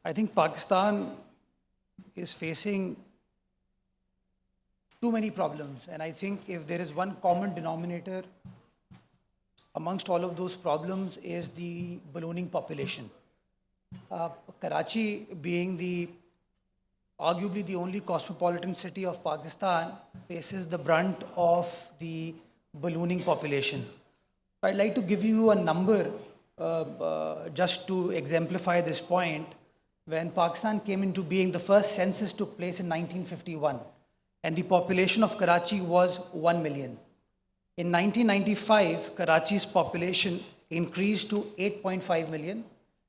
I think Pakistan is facing too many problems. And I think if there is one common denominator amongst all of those problems is the ballooning population. Karachi being arguably the only cosmopolitan city of Pakistan faces the brunt of the ballooning population. I'd like to give you a number just to exemplify this point. When Pakistan came into being, the first census took place in 1951, and the population of Karachi was 1 million. In 1995, Karachi's population increased to 8.5 million,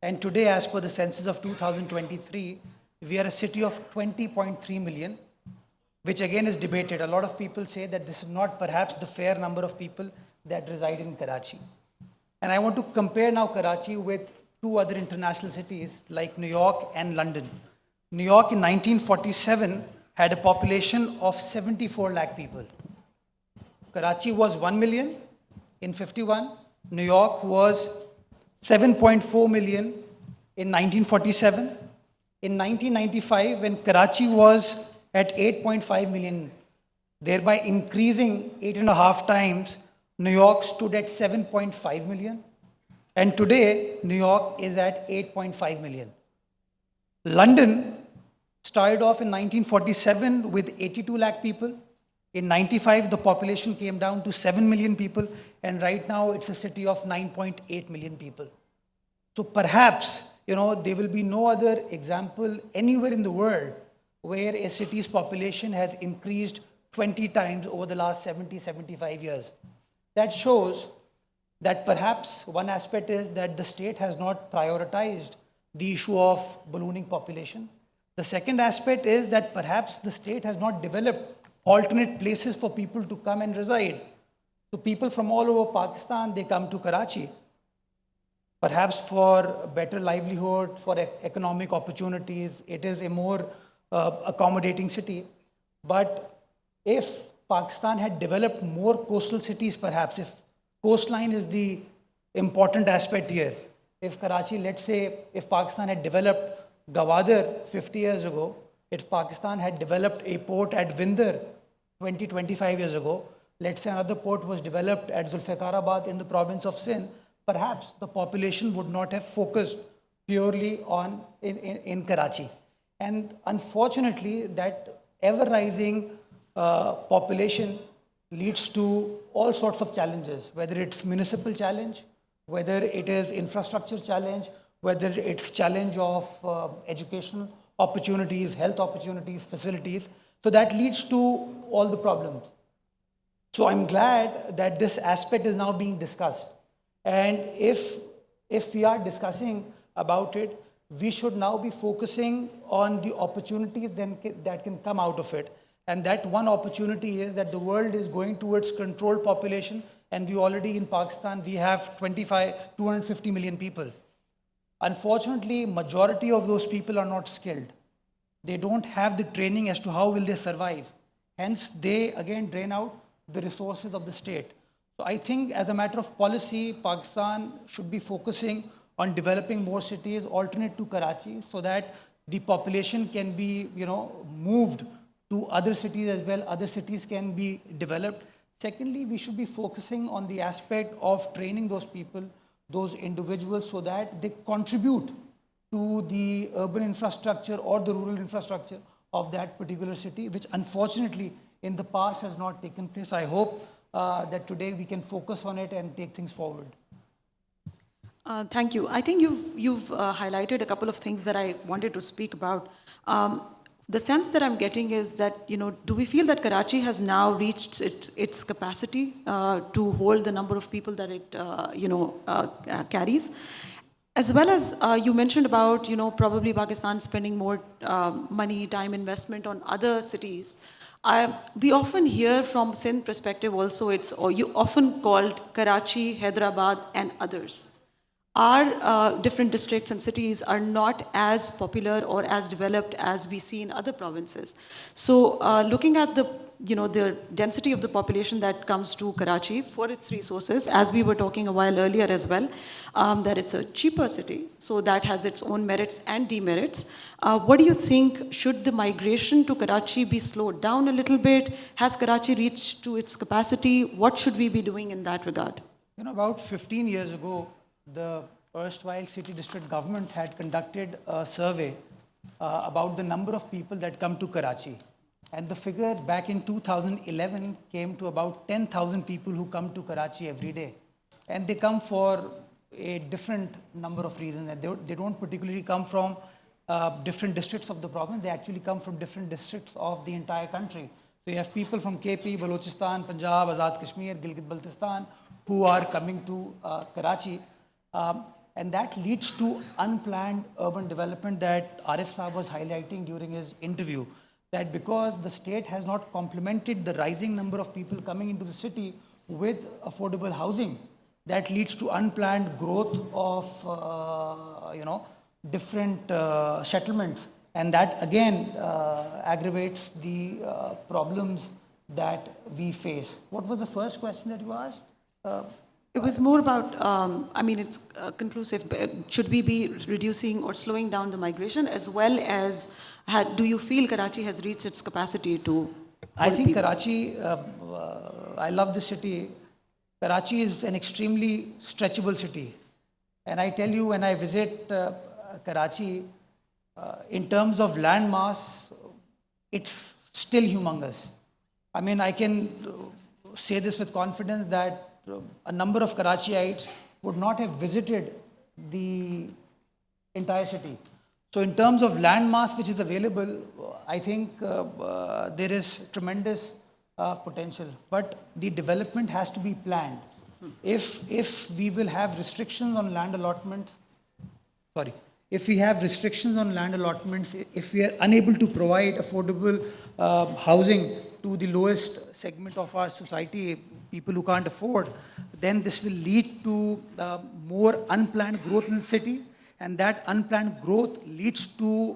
and today, as per the census of 2023, we are a city of 20.3 million, which again is debated. A lot of people say that this is not perhaps the fair number of people that reside in Karachi. And I want to compare now Karachi with two other international cities like New York and London. New York in 1947 had a population of 74 lakh people. Karachi was 1 million in 51. New York was 7.4 million in 1947. In 1995, when Karachi was at 8.5 million, thereby increasing 8.5 times, New York stood at 7.5 million. And today, New York is at 8.5 million. London started off in 1947 with 82 lakh people. In 95, the population came down to 7 million people. And right now, it's a city of 9.8 million people. So perhaps, there will be no other example anywhere in the world where a city's population has increased 20 times over the last 70, 75 years. That shows that perhaps one aspect is that the state has not prioritized the issue of ballooning population. The second aspect is that perhaps the state has not developed alternate places for people to come and reside. So people from all over Pakistan, they come to Karachi, perhaps for better livelihood, for economic opportunities. It is a more accommodating city. But if Pakistan had developed more coastal cities, perhaps, if coastline is the important aspect here. If Karachi, let's say, if Pakistan had developed Gwadar 50 years ago, if Pakistan had developed a port at Vindar 20, 25 years ago, let's say another port was developed at Zulfikarabad in the province of Sindh, perhaps the population would not have focused purely on in Karachi. And unfortunately, that ever-rising population leads to all sorts of challenges, whether it's municipal challenge, whether it is infrastructure challenge, whether it's challenge of educational opportunities, health opportunities, facilities. So that leads to all the problems. So I'm glad that this aspect is now being discussed. And if we are discussing about it, we should now be focusing on the opportunities that can come out of it. And that one opportunity is that the world is going towards controlled population, and we already in Pakistan, we have 250 million people. Unfortunately, majority of those people are not skilled. They don't have the training as to how will they survive. Hence, they again drain out the resources of the state. So I think as a matter of policy, Pakistan should be focusing on developing more cities alternate to Karachi so that the population can be, moved to other cities as well. Other cities can be developed. Secondly, we should be focusing on the aspect of training those people, those individuals, so that they contribute to the urban infrastructure or the rural infrastructure of that particular city, which unfortunately in the past has not taken place. I hope that today we can focus on it and take things forward. Thank you. I think you've highlighted a couple of things that I wanted to speak about. The sense that I'm getting is that, do we feel that Karachi has now reached its capacity to hold the number of people that it, carries? As well as you mentioned about, probably Pakistan spending more money, time, investment on other cities. We often hear from Sindh perspective also, you often called Karachi, Hyderabad, and others. Our different districts and cities are not as popular or as developed as we see in other provinces. So looking at the the density of the population that comes to Karachi for its resources, as we were talking a while earlier as well, that it's a cheaper city, so that has its own merits and demerits. What do you think, should the migration to Karachi be slowed down a little bit? Has Karachi reached to its capacity? What should we be doing in that regard? About 15 years ago, the erstwhile city district government had conducted a survey about the number of people that come to Karachi. And the figure back in 2011 came to about 10,000 people who come to Karachi every day. And they come for a different number of reasons. And they don't particularly come from different districts of the province. They actually come from different districts of the entire country. So you have people from KP, Balochistan, Punjab, Azad Kashmir, Gilgit-Baltistan, who are coming to Karachi. And that leads to unplanned urban development that Arif Saab was highlighting during his interview. That because the state has not complemented the rising number of people coming into the city with affordable housing, that leads to unplanned growth of, different settlements. And that again aggravates the problems that we face. What was the first question that you asked? It was more about, it's conclusive. Should we be reducing or slowing down the migration, as well as do you feel Karachi has reached its capacity to? I think Karachi, I love this city. Karachi is an extremely stretchable city. And I tell you, when I visit Karachi, in terms of land mass, it's still humongous. I can say this with confidence that a number of Karachiites would not have visited the entire city. So in terms of land mass which is available, I think there is tremendous potential. But the development has to be planned. If we will have restrictions on land allotments, if we have restrictions on land allotments, if we are unable to provide affordable housing to the lowest segment of our society, people who can't afford, then this will lead to more unplanned growth in the city, and that unplanned growth leads to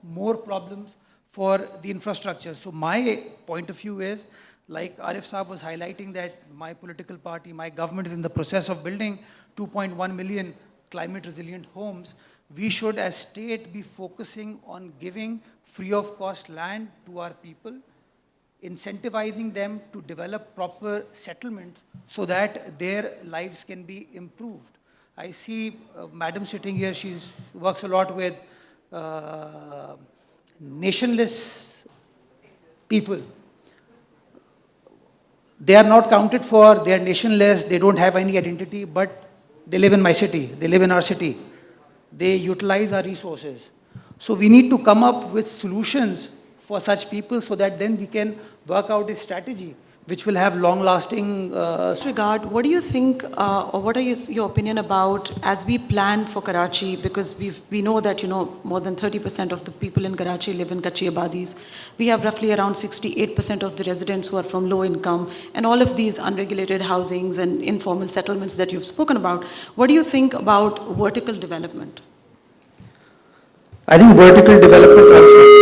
more problems for the infrastructure. So my point of view is, like Arif Saab was highlighting, that my political party, my government is in the process of building 2.1 million climate resilient homes. We should as state be focusing on giving free of cost land to our people, incentivizing them to develop proper settlements so that their lives can be improved. I see Madam sitting here, she works a lot with nationless people. They are not counted for, they are nationless, they don't have any identity, but they live in my city, they live in our city. They utilize our resources. So we need to come up with solutions for such people so that then we can work out a strategy which will have long-lasting... regard, what do you think, or what is your opinion about as we plan for Karachi? Because we know that, more than 30% of the people in Karachi live in Kachi Abadis. We have roughly around 68% of the residents who are from low income, and all of these unregulated housings and informal settlements that you've spoken about. What do you think about vertical development? I think vertical development also...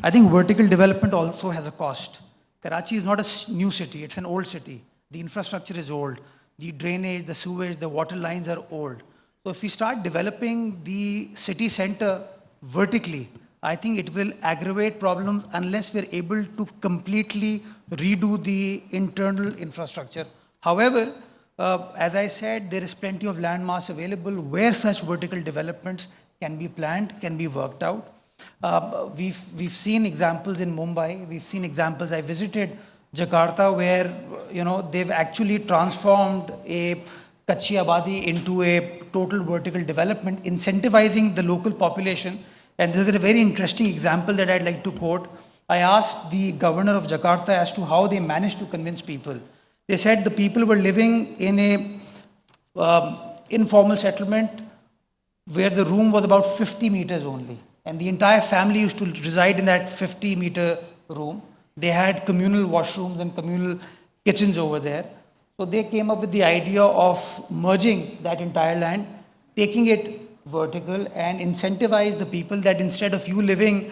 I think vertical development also has a cost. Karachi is not a new city, it's an old city. The infrastructure is old. The drainage, the sewage, the water lines are old. So if we start developing the city center vertically, I think it will aggravate problems unless we're able to completely redo the internal infrastructure. However, as I said, there is plenty of land mass available where such vertical developments can be planned, can be worked out. We've seen examples in Mumbai. We've seen examples. I visited Jakarta where they've actually transformed a Kachi Abadi into a total vertical development, incentivizing the local population. And this is a very interesting example that I'd like to quote. I asked the governor of Jakarta as to how they managed to convince people. They said the people were living in a informal settlement where the room was about 50 meters only. And the entire family used to reside in that 50-meter room. They had communal washrooms and communal kitchens over there. So they came up with the idea of merging that entire land, taking it vertical, and incentivize the people that instead of you living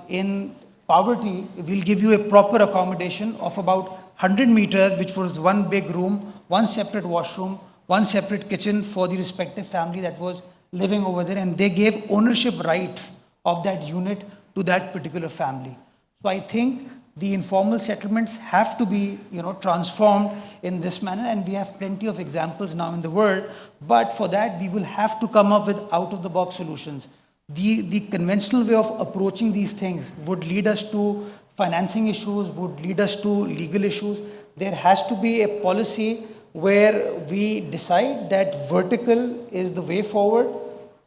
in poverty, we'll give you a proper accommodation of about 100 meters, which was one big room, one separate washroom, one separate kitchen for the respective family that was living over there, and they gave ownership rights of that unit to that particular family. So I think the informal settlements have to be, transformed in this manner, and we have plenty of examples now in the world. But for that, we will have to come up with out-of-the-box solutions. The conventional way of approaching these things would lead us to financing issues, would lead us to legal issues. There has to be a policy where we decide that vertical is the way forward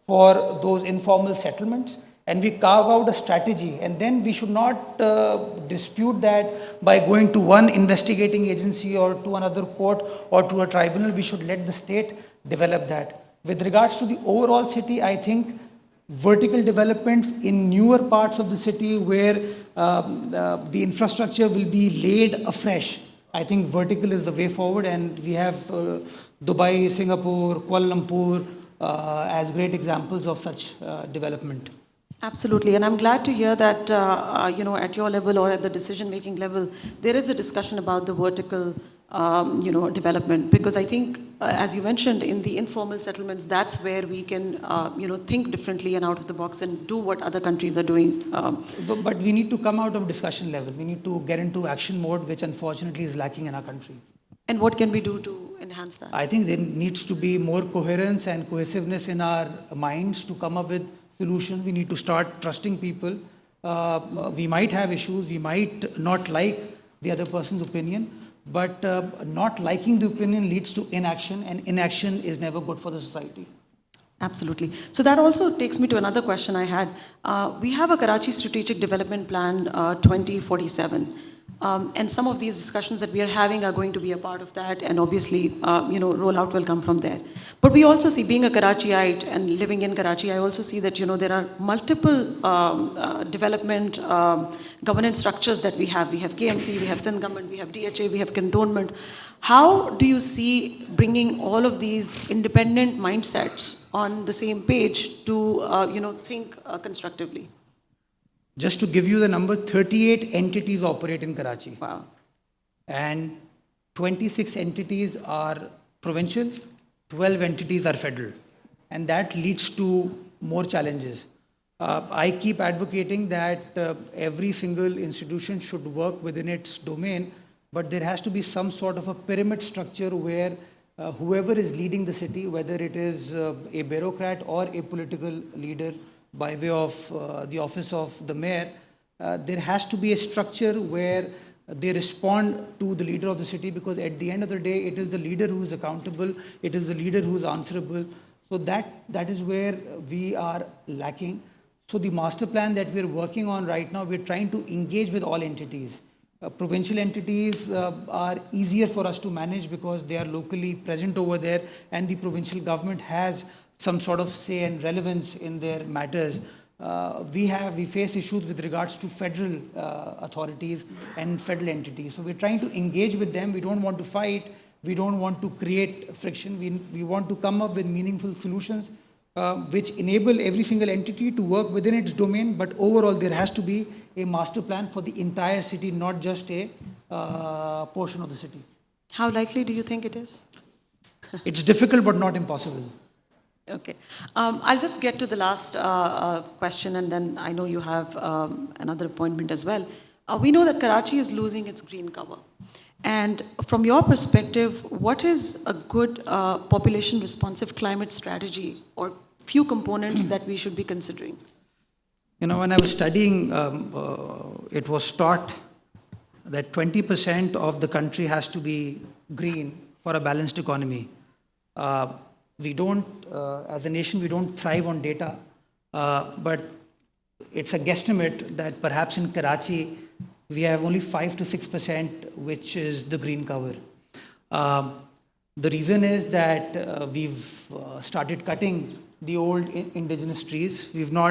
for those informal settlements, and we carve out a strategy. And then we should not dispute that by going to one investigating agency or to another court or to a tribunal. We should let the state develop that. With regards to the overall city, I think vertical developments in newer parts of the city where the infrastructure will be laid afresh, I think vertical is the way forward, and we have Dubai, Singapore, Kuala Lumpur as great examples of such development. Absolutely, and I'm glad to hear that, at your level or at the decision-making level, there is a discussion about the vertical, development. Because I think, as you mentioned, in the informal settlements, that's where we can, think differently and out of the box and do what other countries are doing. But we need to come out of discussion level. We need to get into action mode, which unfortunately is lacking in our country. And what can we do to enhance that? I think there needs to be more coherence and cohesiveness in our minds to come up with solutions. We need to start trusting people. We might have issues. We might not like the other person's opinion, but not liking the opinion leads to inaction, and inaction is never good for the society. Absolutely. So that also takes me to another question I had. We have a Karachi Strategic Development Plan 2047. And some of these discussions that we are having are going to be a part of that, and obviously, rollout will come from there. But we also see, being a Karachiite and living in Karachi, I also see that, there are multiple development governance structures that we have. We have KMC, we have Sindh government, we have DHA, we have cantonment. How do you see bringing all of these independent mindsets on the same page to, think constructively? Just to give you the number, 38 entities operate in Karachi. Wow. And 26 entities are provincial, 12 entities are federal. And that leads to more challenges. I keep advocating that every single institution should work within its domain, but there has to be some sort of a pyramid structure where whoever is leading the city, whether it is a bureaucrat or a political leader, by way of the office of the mayor, there has to be a structure where they respond to the leader of the city, because at the end of the day, it is the leader who is accountable, it is the leader who is answerable. So that is where we are lacking. So the master plan that we're working on right now, we're trying to engage with all entities. Provincial entities are easier for us to manage because they are locally present over there, and the provincial government has some sort of say and relevance in their matters. We face issues with regards to federal authorities and federal entities. So we're trying to engage with them. We don't want to fight. We don't want to create friction. We want to come up with meaningful solutions which enable every single entity to work within its domain. But overall, there has to be a master plan for the entire city, not just a portion of the city. How likely do you think it is? It's difficult, but not impossible. Okay. I'll just get to the last question, and then I know you have another appointment as well. We know that Karachi is losing its green cover. And from your perspective, what is a good population-responsive climate strategy, or few components that we should be considering? When I was studying, it was taught that 20% of the country has to be green for a balanced economy. We don't, as a nation, we don't thrive on data, but it's a guesstimate that perhaps in Karachi, we have only 5 to 6%, which is the green cover. The reason is that we've started cutting the old indigenous trees. We've not